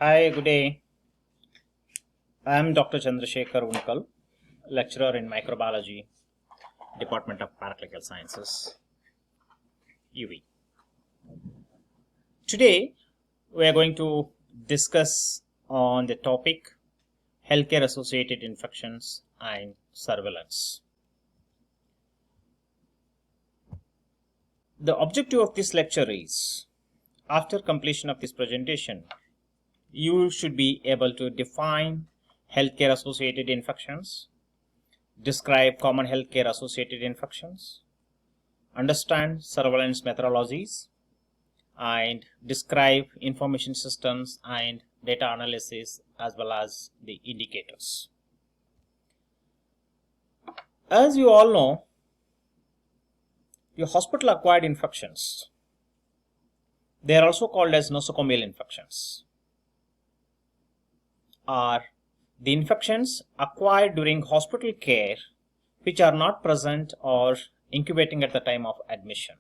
Hi, good day. I am Dr. Chandrasekhar Unikal, lecturer in microbiology, Department of Paraclinical Sciences, UV. Today, we are going to discuss on the topic healthcare associated infections and surveillance. The objective of this lecture is, after completion of this presentation, you should be able to define healthcare associated infections, describe common healthcare associated infections, understand surveillance methodologies, and describe information systems and data analysis as well as the indicators. As you all know, the hospital acquired infections, they are also called as nosocomial infections, are the infections acquired during hospital care which are not present or incubating at the time of admission.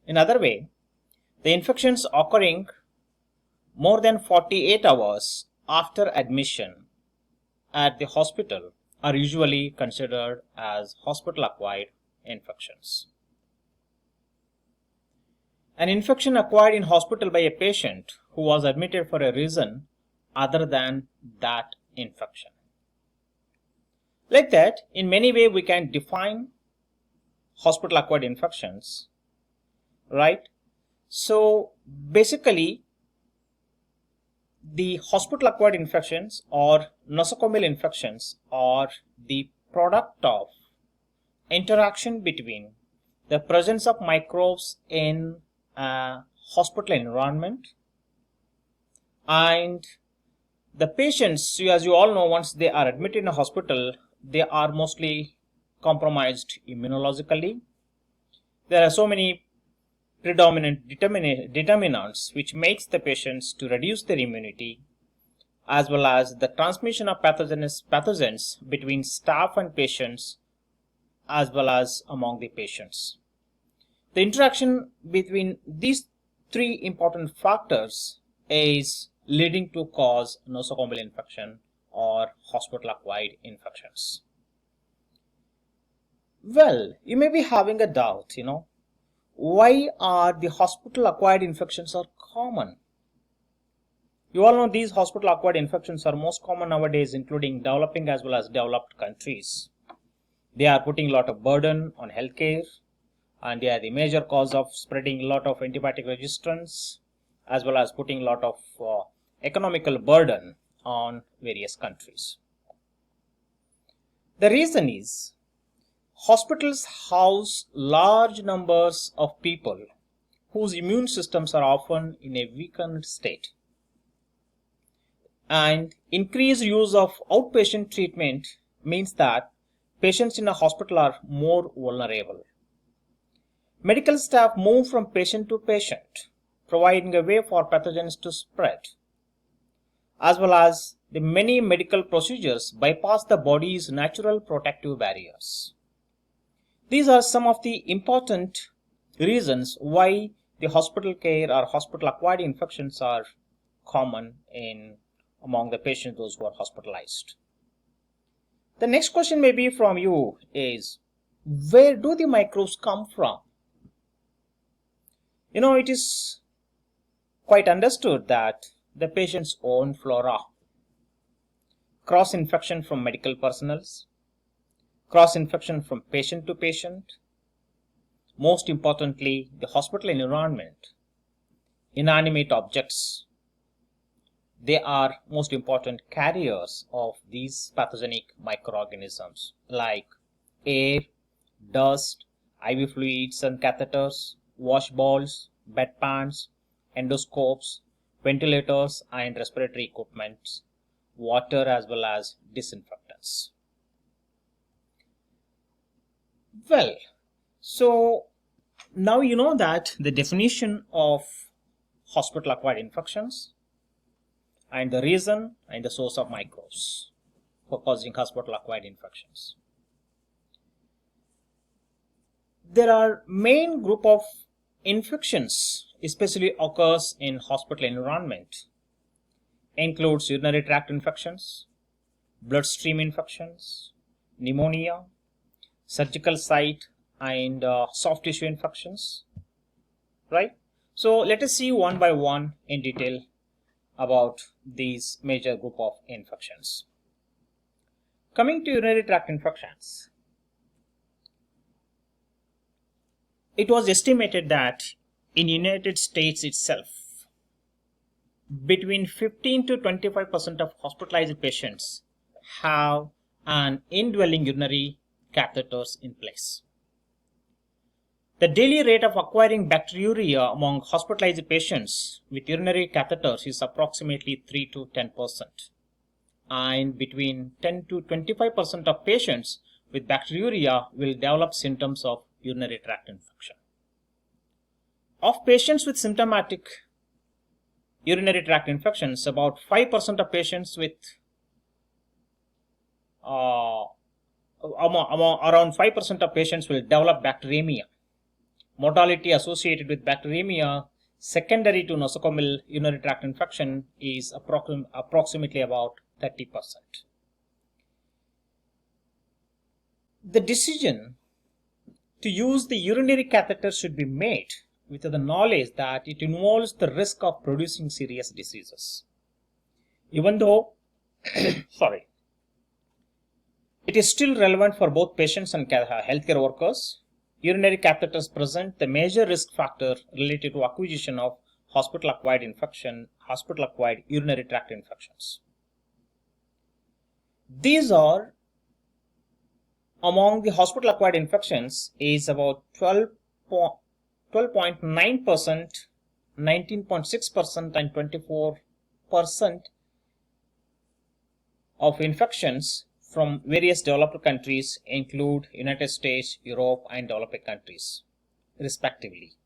In other way, the infections occurring more than 48 hours after admission at the hospital are usually considered as hospital acquired infections. An infection acquired in hospital by a patient who was admitted for a reason other than that infection. Like that, in many ways we can define hospital acquired infections, right? So basically, the hospital acquired infections or nosocomial infections are the product of interaction between the presence of microbes in a hospital environment and the patients. As you all know, once they are admitted in a hospital, they are mostly compromised immunologically. There are so many predominant determinants which makes the patients to reduce their immunity, as well as the transmission of pathogens between staff and patients, as well as among the patients. The interaction between these three important factors is leading to cause nosocomial infection or hospital acquired infections. Well, you may be having a doubt, why are the hospital acquired infections are common? You all know these hospital acquired infections are most common nowadays, including developing as well as developed countries. They are putting a lot of burden on healthcare, and they are the major cause of spreading a lot of antibiotic resistance, as well as putting a lot of economical burden on various countries. The reason is, hospitals house large numbers of people whose immune systems are often in a weakened state, and increased use of outpatient treatment means that patients in a hospital are more vulnerable. Medical staff move from patient to patient, providing a way for pathogens to spread, as well as the many medical procedures bypass the body's natural protective barriers. These are some of the important reasons why the hospital care or hospital acquired infections are common among the patients, those who are hospitalized. The next question may be from you is, where do the microbes come from? It is quite understood that the patient's own flora, cross-infection from medical personnel, cross-infection from patient to patient, most importantly, the hospital environment, inanimate objects, they are most important carriers of these pathogenic microorganisms like air, dust, IV fluids and catheters, wash balls, bedpans, endoscopes, ventilators and respiratory equipment, water as well as disinfectants. Well, so now you know that the definition of hospital acquired infections and the reason and the source of microbes for causing hospital acquired infections. There are main group of infections especially occurs in hospital environment, includes urinary tract infections, bloodstream infections, pneumonia, surgical site, and soft tissue infections, right? So let us see one by one in detail about these major group of infections. Coming to urinary tract infections, it was estimated that in United States itself, between 15 to 25% of hospitalized patients have an indwelling urinary catheters in place. The daily rate of acquiring bacteriuria among hospitalized patients with urinary catheters is approximately 3 to 10%. And between 10 to 25% of patients with bacteriuria will develop symptoms of urinary tract infection. Of patients with symptomatic urinary tract infections, about 5% of patients with around 5% of patients will develop bacteremia. Mortality associated with bacteremia secondary to nosocomial urinary tract infection is approximately about 30%. The decision to use the urinary catheter should be made with the knowledge that it involves the risk of producing serious diseases. Even though, sorry, it is still relevant for both patients and healthcare workers, urinary catheters present the major risk factor related to acquisition of hospital-acquired urinary tract infections. These are, among the hospital-acquired infections, is about 12.9%, 19.6%, and 24% of infections from various developed countries include United States, Europe, and developing countries, respectively.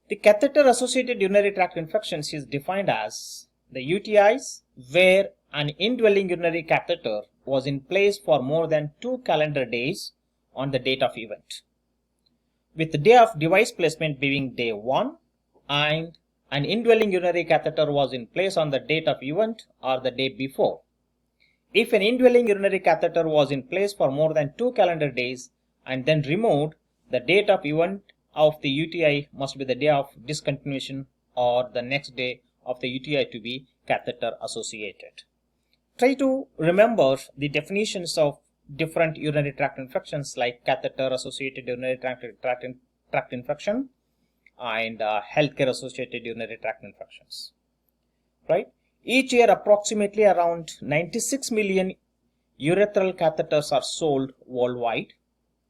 The catheter-associated urinary tract infections is defined as the UTIs where an indwelling urinary catheter was in place for more than 2 calendar days on the date of event, with the day of device placement being day 1, and an indwelling urinary catheter was in place on the date of event or the day before. If an indwelling urinary catheter was in place for more than 2 calendar days and then removed, the date of event of the UTI must be the day of discontinuation or the next day of the UTI to be catheter associated. Try to remember the definitions of different urinary tract infections like catheter associated urinary tract infection and healthcare associated urinary tract infections, right? Each year, approximately around 96 million urethral catheters are sold worldwide,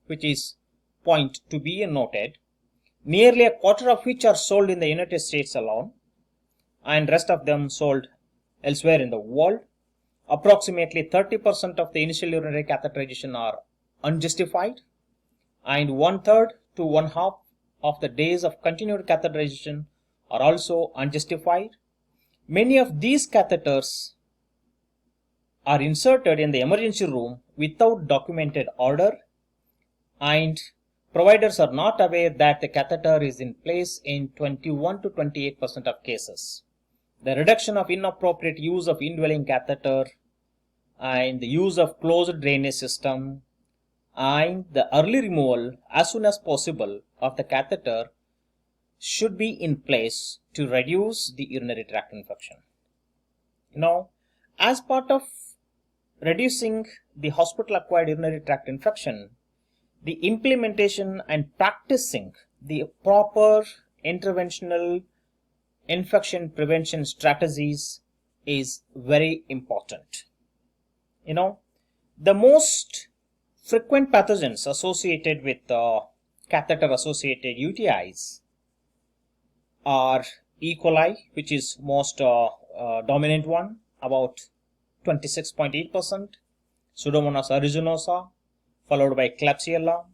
which is point to be noted. Nearly a quarter of which are sold in the United States alone, and rest of them sold elsewhere in the world. Approximately 30% of the initial urinary catheterization are unjustified, and 1/3 to 1/2 of the days of continued catheterization are also unjustified. Many of these catheters are inserted in the emergency room without documented order, and providers are not aware that the catheter is in place in 21 to 28% of cases. The reduction of inappropriate use of indwelling catheter and the use of closed drainage system and the early removal as soon as possible of the catheter should be in place to reduce the urinary tract infection. Now, as part of reducing the hospital-acquired urinary tract infection, the implementation and practicing the proper interventional infection prevention strategies is very important. The most frequent pathogens associated with catheter-associated UTIs are E. coli, which is most dominant one, about 26.8%, Pseudomonas aeruginosa, followed by Klebsiella,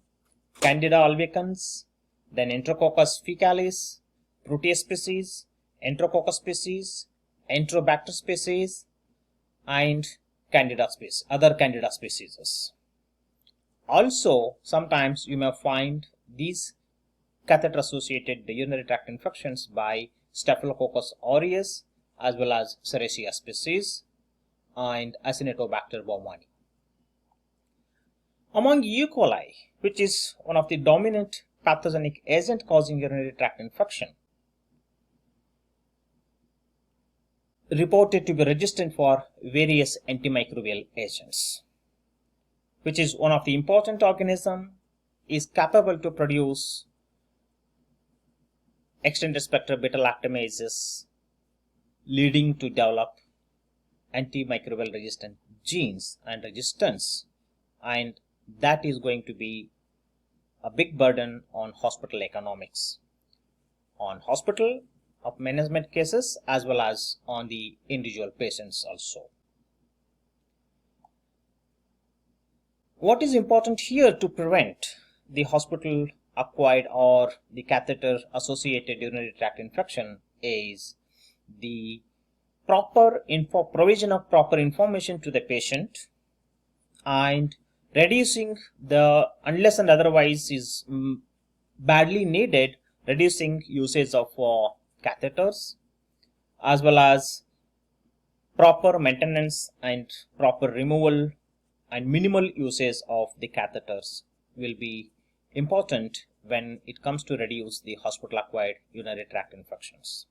Candida albicans, then Enterococcus faecalis, Proteus species, Enterococcus species, Enterobacter species, and Candida species, other Candida species. Also, sometimes you may find these catheter-associated urinary tract infections by Staphylococcus aureus as well as Serratia species and Acinetobacter baumannii. Among E. coli, which is one of the dominant pathogenic agent causing urinary tract infection, reported to be resistant for various antimicrobial agents, which is one of the important organism, is capable to produce extended spectrum beta lactamases, leading to develop antimicrobial resistant genes and resistance, and that is going to be a big burden on hospital economics, on hospital of management cases as well as on the individual patients also. What is important here to prevent the hospital acquired or the catheter associated urinary tract infection is the provision of proper information to the patient and reducing the, unless and otherwise is badly needed, reducing usage of catheters, as well as proper maintenance and proper removal and minimal usage of the catheters will be important when it comes to reduce the hospital acquired urinary tract infections.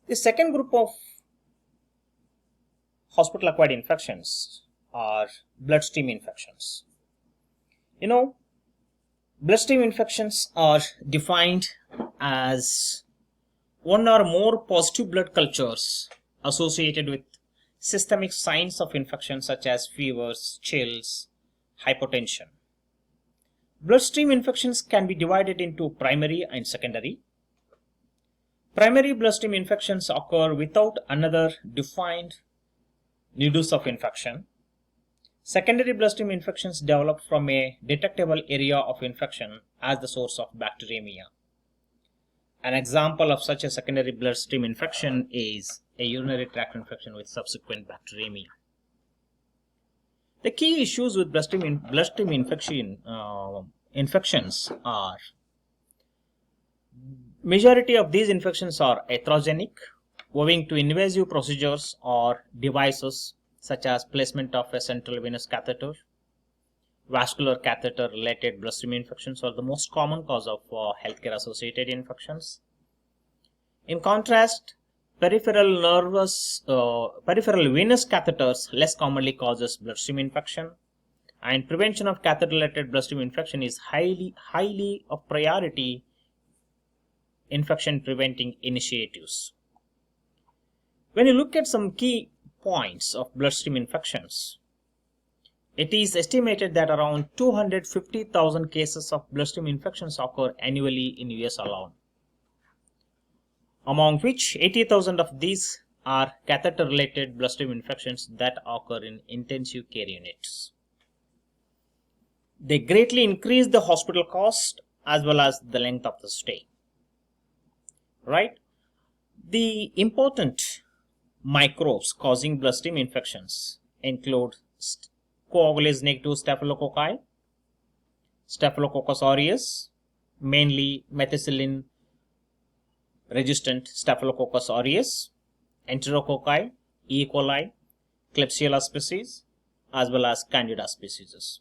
The second group of hospital acquired infections are bloodstream infections. Bloodstream infections are defined as one or more positive blood cultures associated with systemic signs of infection such as fevers, chills, hypotension. Bloodstream infections can be divided into primary and secondary. Primary bloodstream infections occur without another defined nidus of infection. Secondary bloodstream infections develop from a detectable area of infection as the source of bacteremia. An example of such a secondary bloodstream infection is a urinary tract infection with subsequent bacteremia. The key issues with bloodstream infections are: majority of these infections are iatrogenic, owing to invasive procedures or devices such as placement of a central venous catheter. Vascular catheter related bloodstream infections are the most common cause of healthcare associated infections. In contrast, peripheral venous catheters less commonly causes bloodstream infection, and prevention of catheter related bloodstream infection is highly of priority infection preventing initiatives. When you look at some key points of bloodstream infections, it is estimated that around 250,000 cases of bloodstream infections occur annually in US alone, among which 80,000 of these are catheter related bloodstream infections that occur in intensive care units. They greatly increase the hospital cost as well as the length of the stay. Right? The important microbes causing bloodstream infections include coagulase negative staphylococci, Staphylococcus aureus, mainly methicillin resistant Staphylococcus aureus, Enterococci, E. coli, Klebsiella species, as well as Candida species.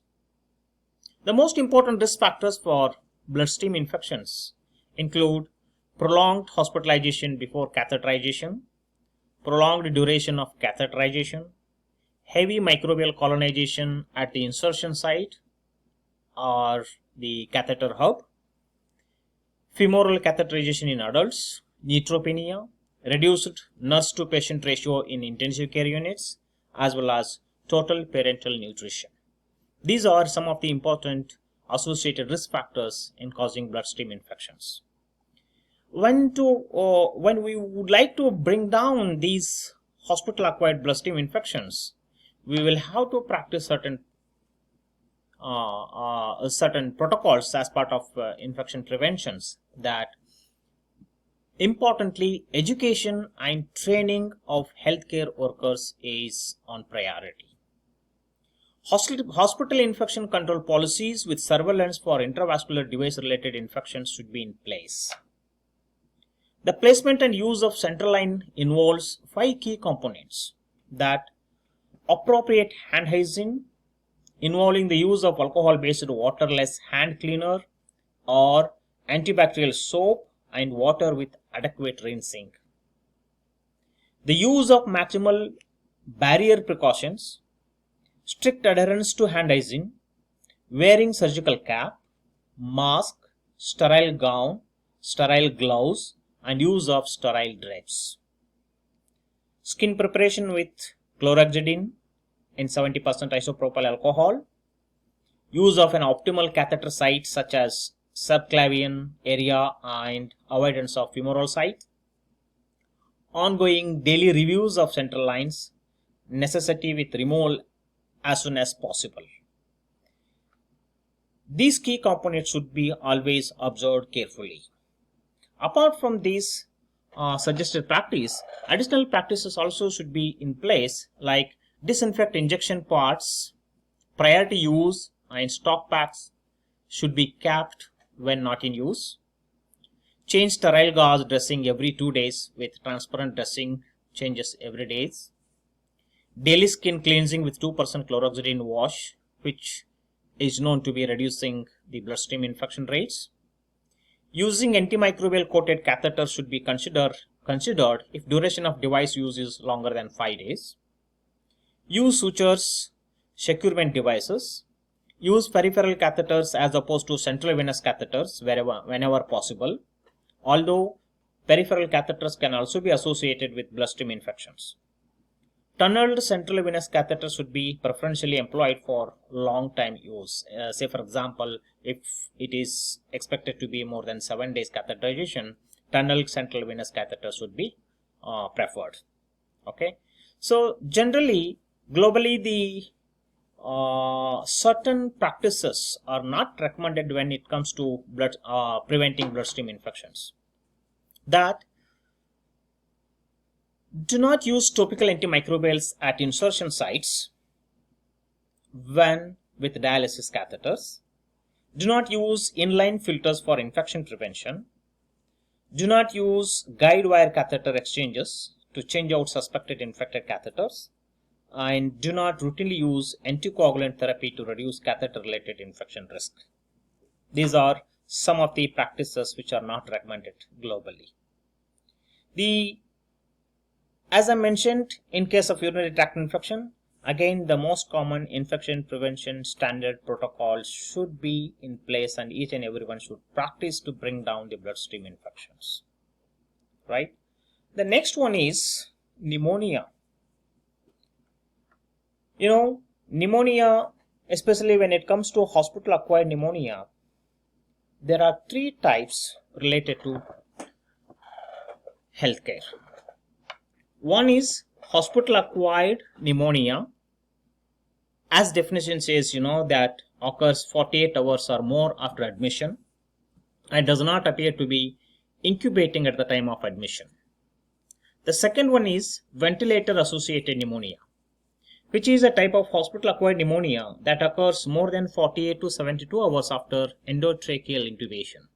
The most important risk factors for bloodstream infections include prolonged hospitalization before catheterization, prolonged duration of catheterization, heavy microbial colonization at the insertion site or the catheter hub, femoral catheterization in adults, neutropenia, reduced nurse to patient ratio in intensive care units, as well as total parenteral nutrition. These are some of the important associated risk factors in causing bloodstream infections. When we would like to bring down these hospital acquired bloodstream infections, we will have to practice certain protocols as part of infection preventions. That importantly, education and training of healthcare workers is on priority. Hospital infection control policies with surveillance for intravascular device related infections should be in place. The placement and use of central line involves 5 key components: that appropriate hand hygiene, involving the use of alcohol-based waterless hand cleaner or antibacterial soap and water with adequate rinsing. The use of maximal barrier precautions, strict adherence to hand hygiene, wearing surgical cap, mask, sterile gown, sterile gloves, and use of sterile drapes. Skin preparation with chlorhexidine in 70% isopropyl alcohol. Use of an optimal catheter site such as subclavian area and avoidance of femoral site. Ongoing daily reviews of central lines, necessity with removal as soon as possible. These key components should be always observed carefully. Apart from these suggested practice, additional practices also should be in place, like disinfect injection parts, priority use, and stock packs should be kept when not in use. Change sterile gauze dressing every 2 days with transparent dressing changes every day. Daily skin cleansing with 2% chlorhexidine wash, which is known to be reducing the bloodstream infection rates. Using antimicrobial coated catheter should be considered if duration of device use is longer than 5 days. Use sutures, securement devices. Use peripheral catheters as opposed to central venous catheters whenever possible, although peripheral catheters can also be associated with bloodstream infections. Tunneled central venous catheters should be preferentially employed for long time use. Say for example, if it is expected to be more than 7 days catheterization, tunneled central venous catheters should be preferred. Okay, so generally, globally, the certain practices are not recommended when it comes to preventing bloodstream infections. That do not use topical antimicrobials at insertion sites when with dialysis catheters. Do not use inline filters for infection prevention. Do not use guide wire catheter exchanges to change out suspected infected catheters. And do not routinely use anticoagulant therapy to reduce catheter-related infection risk. These are some of the practices which are not recommended globally. As I mentioned, in case of urinary tract infection, again the most common infection prevention standard protocols should be in place, and each and everyone should practice to bring down the bloodstream infections. Right? The next one is pneumonia. Pneumonia, especially when it comes to hospital-acquired pneumonia, there are 3 types related to healthcare. One is hospital-acquired pneumonia. As definition says, that occurs 48 hours or more after admission and does not appear to be incubating at the time of admission. The second one is ventilator-associated pneumonia, which is a type of hospital-acquired pneumonia that occurs more than 48 to 72 hours after endotracheal intubation.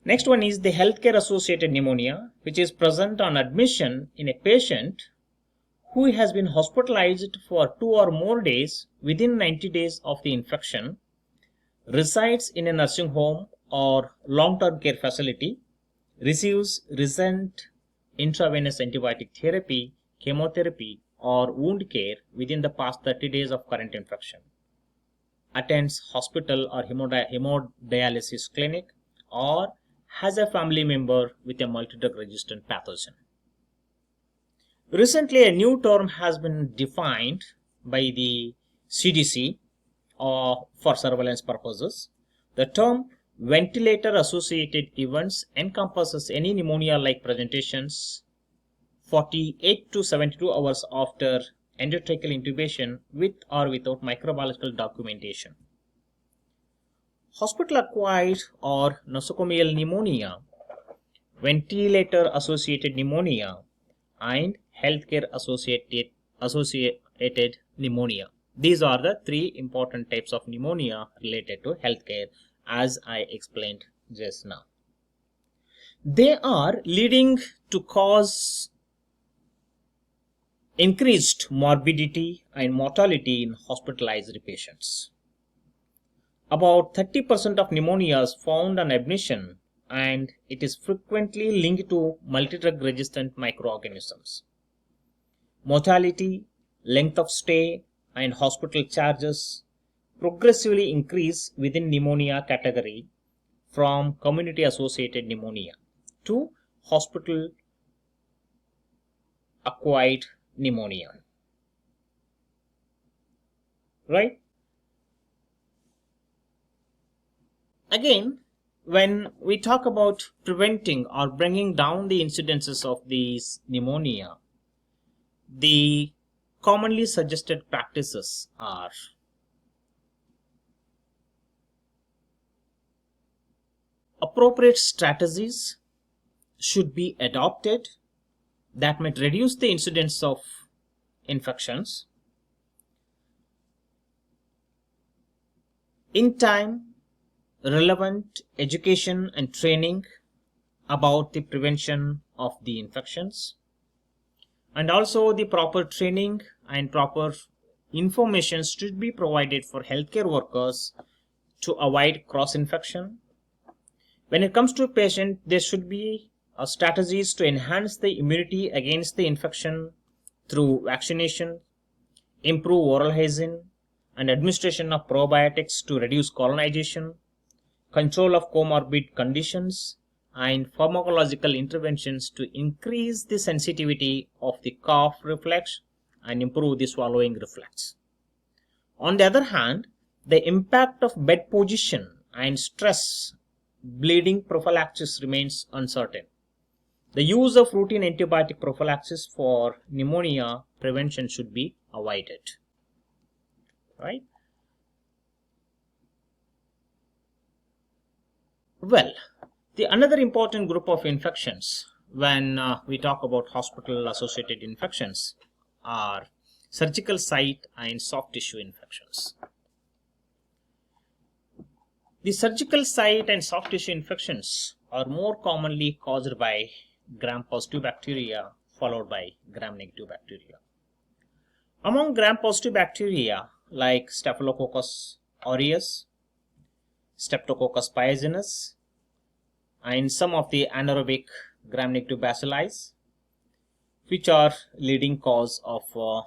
Next one is the healthcare-associated pneumonia, which is present on admission in a patient who has been hospitalized for 2 or more days within 90 days of the infection, resides in a nursing home or long-term care facility, receives recent intravenous antibiotic therapy, chemotherapy, or wound care within the past 30 days of current infection, attends hospital or hemodialysis clinic, or has a family member with a multidrug resistant pathogen. Recently, a new term has been defined by the CDC for surveillance purposes. The term ventilator-associated events encompasses any pneumonia-like presentations 48 to 72 hours after endotracheal intubation with or without microbiological documentation. Hospital-acquired or nosocomial pneumonia, ventilator-associated pneumonia, and healthcare-associated pneumonia. These are the 3 important types of pneumonia related to healthcare, as I explained just now. They are leading to cause increased morbidity and mortality in hospitalized patients. About 30% of pneumonia is found on admission, and it is frequently linked to multidrug resistant microorganisms. Mortality, length of stay, and hospital charges progressively increase within pneumonia category from community associated pneumonia to hospital acquired pneumonia. Right? Again, when we talk about preventing or bringing down the incidences of these pneumonia, the commonly suggested practices are appropriate strategies should be adopted that might reduce the incidence of infections. In time, relevant education and training about the prevention of the infections, and also the proper training and proper information should be provided for healthcare workers to avoid cross infection. When it comes to a patient, there should be strategies to enhance the immunity against the infection through vaccination, improve oral hygiene, and administration of probiotics to reduce colonization, control of comorbid conditions, and pharmacological interventions to increase the sensitivity of the cough reflex and improve the swallowing reflex. On the other hand, the impact of bed position and stress bleeding prophylaxis remains uncertain. The use of routine antibiotic prophylaxis for pneumonia prevention should be avoided. Right? Well, the another important group of infections when we talk about hospital associated infections are surgical site and soft tissue infections. The surgical site and soft tissue infections are more commonly caused by gram-positive bacteria followed by gram-negative bacteria. Among gram-positive bacteria like Staphylococcus aureus, Streptococcus pyogenes, and some of the anaerobic gram-negative bacilli, which are leading cause of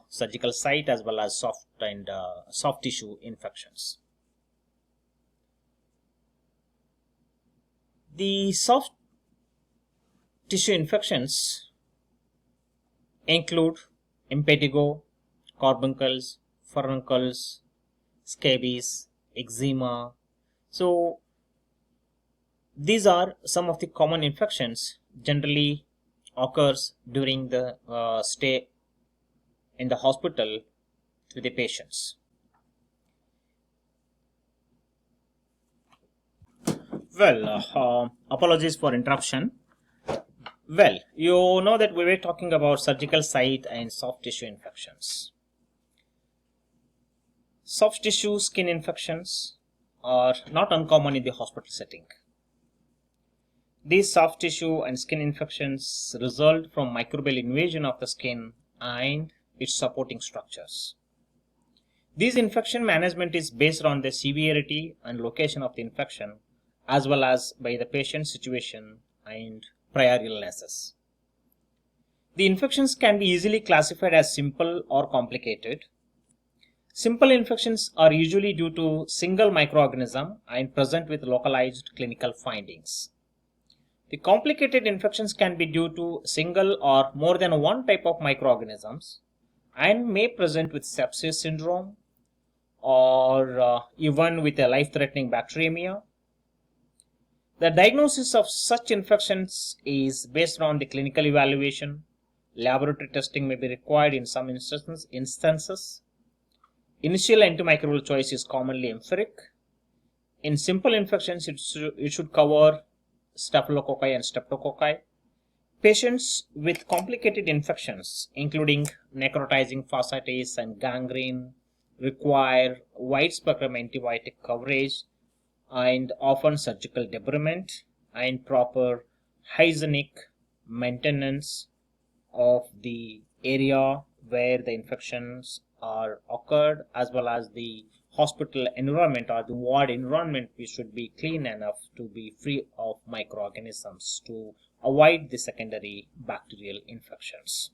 surgical site as well as soft tissue infections. The soft tissue infections include impetigo, carbuncles, furuncles, scabies, eczema. So these are some of the common infections generally occurs during the stay in the hospital to the patients. Well, apologies for interruption. Well, you know that we were talking about surgical site and soft tissue infections. Soft tissue skin infections are not uncommon in the hospital setting. These soft tissue and skin infections result from microbial invasion of the skin and its supporting structures. This infection management is based on the severity and location of the infection as well as by the patient's situation and prior illnesses. The infections can be easily classified as simple or complicated. Simple infections are usually due to single microorganism and present with localized clinical findings. The complicated infections can be due to single or more than one type of microorganisms and may present with sepsis syndrome or even with a life-threatening bacteremia. The diagnosis of such infections is based on the clinical evaluation. Laboratory testing may be required in some instances. Initial antimicrobial choice is commonly empiric. In simple infections, it should cover staphylococci and streptococci. Patients with complicated infections, including necrotizing fasciitis and gangrene, require wide-spectrum antibiotic coverage and often surgical debridement and proper hygienic maintenance of the area where the infections are occurred, as well as the hospital environment or the ward environment, we should be clean enough to be free of microorganisms to avoid the secondary bacterial infections.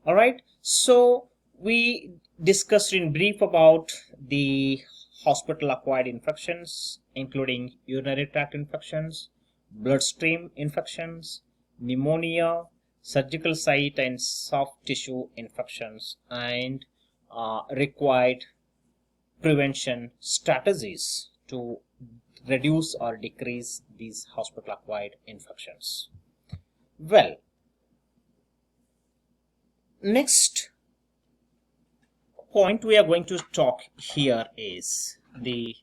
All right, so we discussed in brief about the hospital acquired infections, including urinary tract infections, bloodstream infections, pneumonia, surgical site and soft tissue infections, and required prevention strategies to reduce or decrease these hospital acquired infections. Well, next point we are going to talk here is the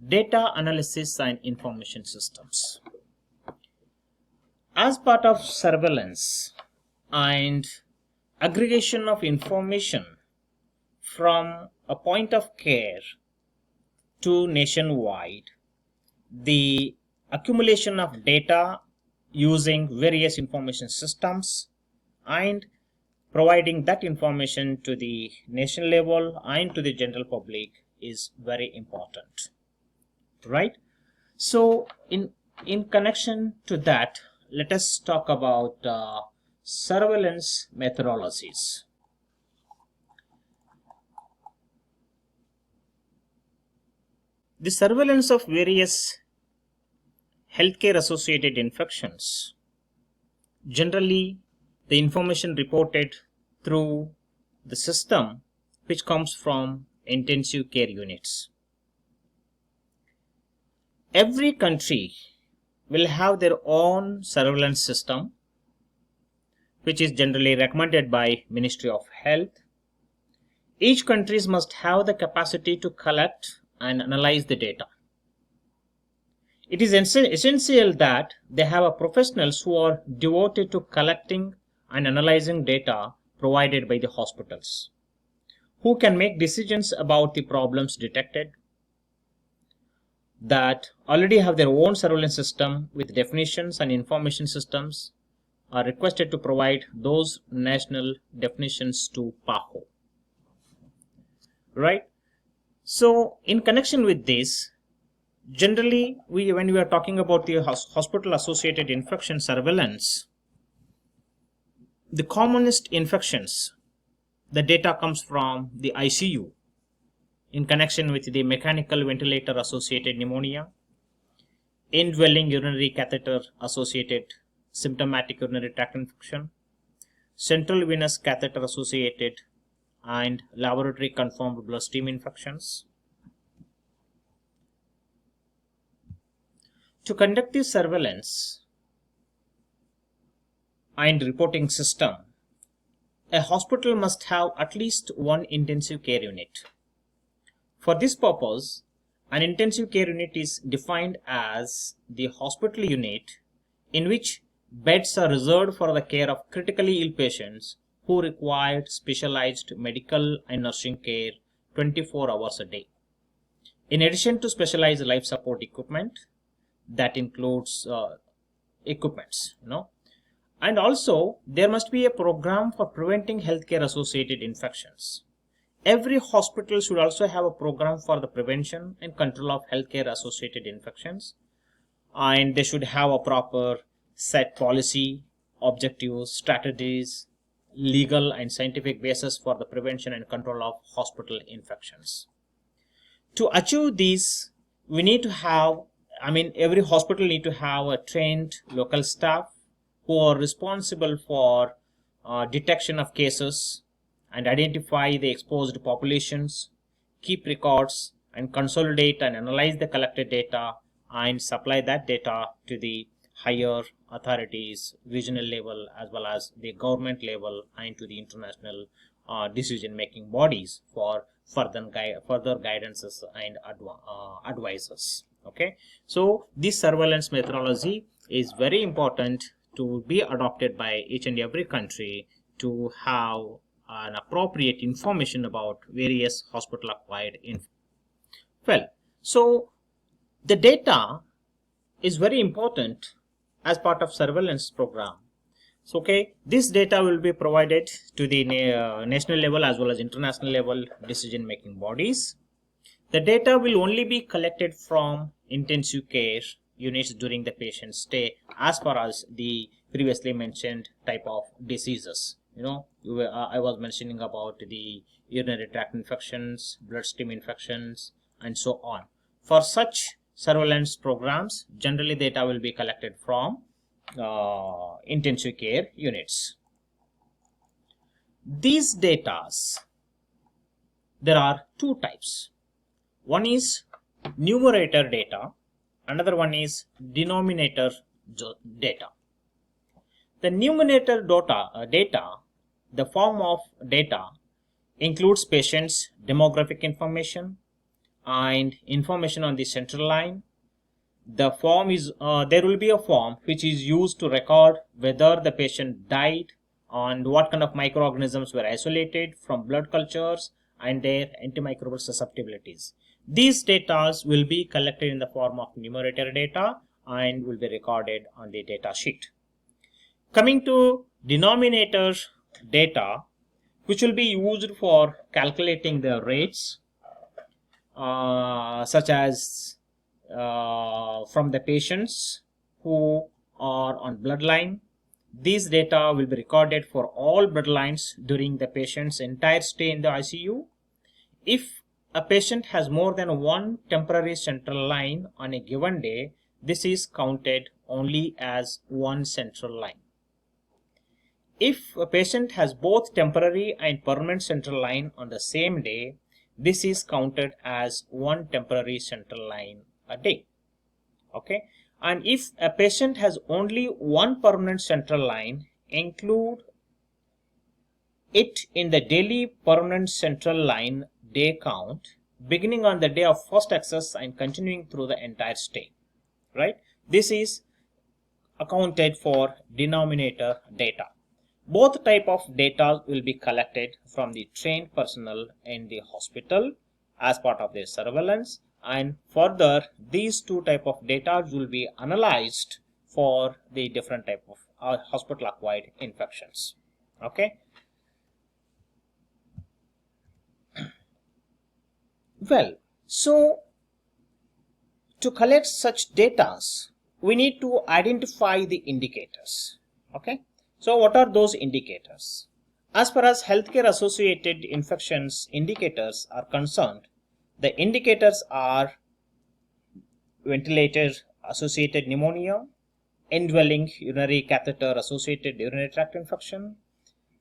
data analysis and information systems. As part of surveillance and aggregation of information from a point of care to nationwide, the accumulation of data using various information systems and providing that information to the nation level and to the general public is very important, right? So in connection to that, let us talk about surveillance methodologies. The surveillance of various healthcare associated infections, generally the information reported through the system which comes from intensive care units. Every country will have their own surveillance system, which is generally recommended by Ministry of Health. Each country must have the capacity to collect and analyze the data. It is essential that they have professionals who are devoted to collecting and analyzing data provided by the hospitals, who can make decisions about the problems detected, that already have their own surveillance system with definitions and information systems, are requested to provide those national definitions to PAHO. Right? So in connection with this, generally when we are talking about the hospital associated infection surveillance, the commonest infections, the data comes from the ICU in connection with the mechanical ventilator associated pneumonia, indwelling urinary catheter associated symptomatic urinary tract infection, central venous catheter associated and laboratory confirmed bloodstream infections. To conduct this surveillance and reporting system, a hospital must have at least one intensive care unit. For this purpose, an intensive care unit is defined as the hospital unit in which beds are reserved for the care of critically ill patients who require specialized medical and nursing care 24 hours a day. In addition to specialized life support equipment, that includes equipments, and also there must be a program for preventing healthcare associated infections. Every hospital should also have a program for the prevention and control of healthcare associated infections, and they should have a proper set policy, objectives, strategies, legal and scientific basis for the prevention and control of hospital infections. To achieve this, we need to have, every hospital need to have a trained local staff who are responsible for detection of cases and identify the exposed populations, keep records and consolidate and analyze the collected data and supply that data to the higher authorities, regional level as well as the government level, and to the international decision-making bodies for further guidances and advices. Okay, so this surveillance methodology is very important to be adopted by each and every country to have an appropriate information about various hospital acquired info. Well, so the data is very important as part of surveillance program. So, okay, this data will be provided to the national level as well as international level decision making bodies. The data will only be collected from intensive care units during the patient's stay as far as the previously mentioned type of diseases. I was mentioning about the urinary tract infections, bloodstream infections, and so on. For such surveillance programs, generally data will be collected from intensive care units. These data, there are two types. One is numerator data, another one is denominator data. The numerator data, the form of data, includes patients' demographic information and information on the central line. The form is there will be a form which is used to record whether the patient died and what kind of microorganisms were isolated from blood cultures and their antimicrobial susceptibilities. These data will be collected in the form of numerator data and will be recorded on the data sheet. Coming to denominator data, which will be used for calculating the rates, such as from the patients who are on bloodline. These data will be recorded for all bloodlines during the patient's entire stay in the ICU. If a patient has more than one temporary central line on a given day, this is counted only as one central line. If a patient has both temporary and permanent central line on the same day, this is counted as one temporary central line a day. Okay, and if a patient has only one permanent central line, include it in the daily permanent central line day count beginning on the day of first access and continuing through the entire stay. Right, this is accounted for denominator data. Both type of data will be collected from the trained personnel in the hospital as part of their surveillance, and further these two type of data will be analyzed for the different type of hospital acquired infections. Okay, well, so to collect such data we need to identify the indicators. Okay, so what are those indicators? As far as healthcare associated infections indicators are concerned, the indicators are ventilator associated pneumonia, indwelling urinary catheter associated urinary tract infection,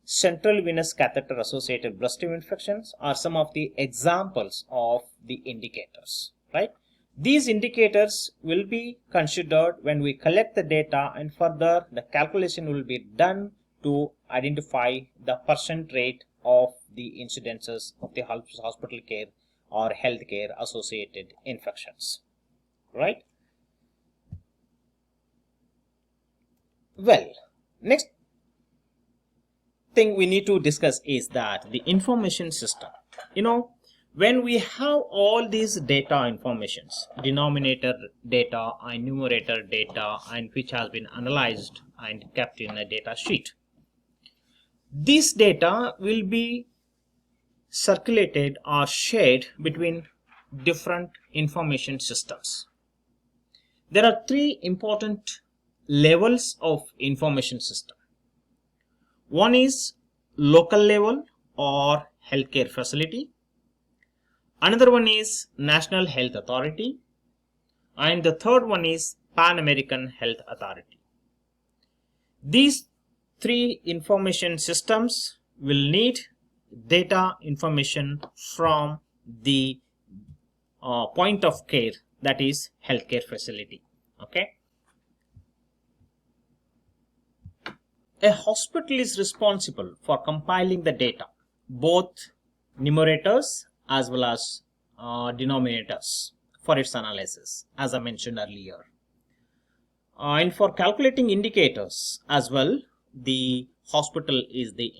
central venous catheter associated bloodstream infections are some of the examples of the indicators, right? These indicators will be considered when we collect the data, and further the calculation will be done to identify the percent rate of the incidences of the hospital care or healthcare associated infections, right? Well, next thing we need to discuss is that the information system. When we have all these data informations, denominator data and numerator data, and which has been analyzed and kept in a data sheet, this data will be circulated or shared between different information systems. There are three important levels of information system. One is local level or healthcare facility. Another one is National Health Authority, and the third one is Pan American Health Authority. These three information systems will need data information from the point of care, that is healthcare facility. Okay, a hospital is responsible for compiling the data, both numerators as well as denominators, for its analysis, as I mentioned earlier. And for calculating indicators as well, the hospital is the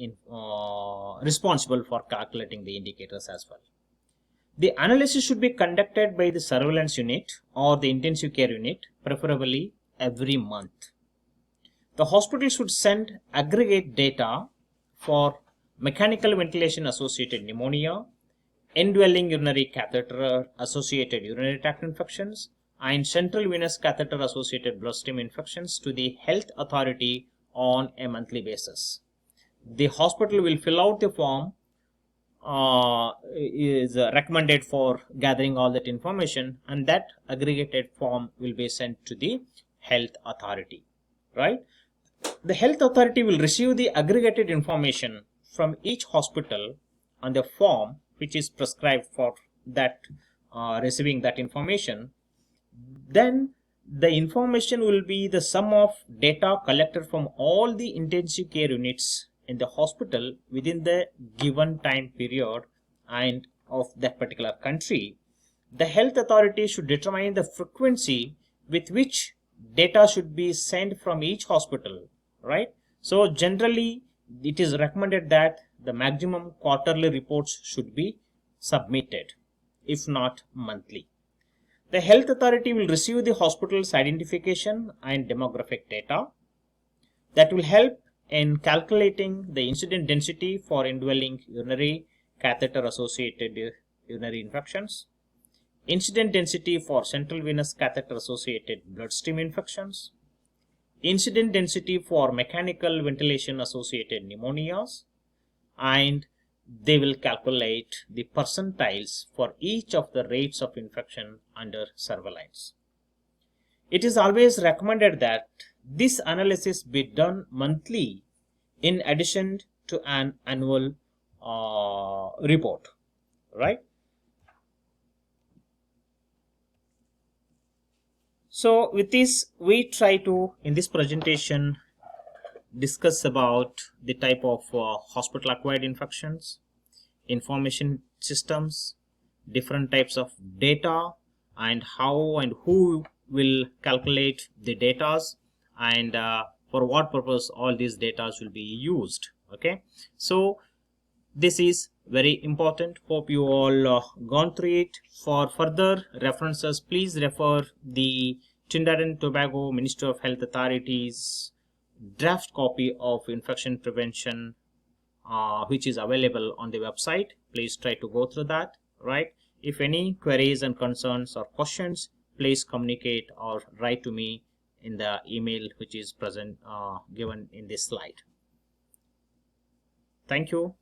responsible for calculating the indicators as well. The analysis should be conducted by the surveillance unit or the intensive care unit, preferably every month. The hospital should send aggregate data for mechanical ventilation associated pneumonia, indwelling urinary catheter associated urinary tract infections, and central venous catheter associated bloodstream infections to the health authority on a monthly basis. The hospital will fill out the form is recommended for gathering all that information, and that aggregated form will be sent to the health authority, right? The health authority will receive the aggregated information from each hospital on the form which is prescribed for that receiving that information. Then the information will be the sum of data collected from all the intensive care units in the hospital within the given time period and of that particular country. The health authority should determine the frequency with which data should be sent from each hospital, right? So generally it is recommended that the maximum quarterly reports should be submitted, if not monthly. The health authority will receive the hospital's identification and demographic data that will help in calculating the incident density for indwelling urinary catheter associated urinary infections, incident density for central venous catheter associated bloodstream infections, incident density for mechanical ventilation associated pneumonias, and they will calculate the percentiles for each of the rates of infection under surveillance. It is always recommended that this analysis be done monthly in addition to an annual report, right? So with this, we try to, in this presentation, discuss about the type of hospital acquired infections, information systems, different types of data, and how and who will calculate the data, and for what purpose all these data will be used. Okay, so this is very important. Hope you all gone through it. For further references, please refer the Trinidad and Tobago Ministry of Health Authorities draft copy of infection prevention, which is available on the website. Please try to go through that, right? If any queries and concerns or questions, please communicate or write to me in the email which is present given in this slide. Thank you.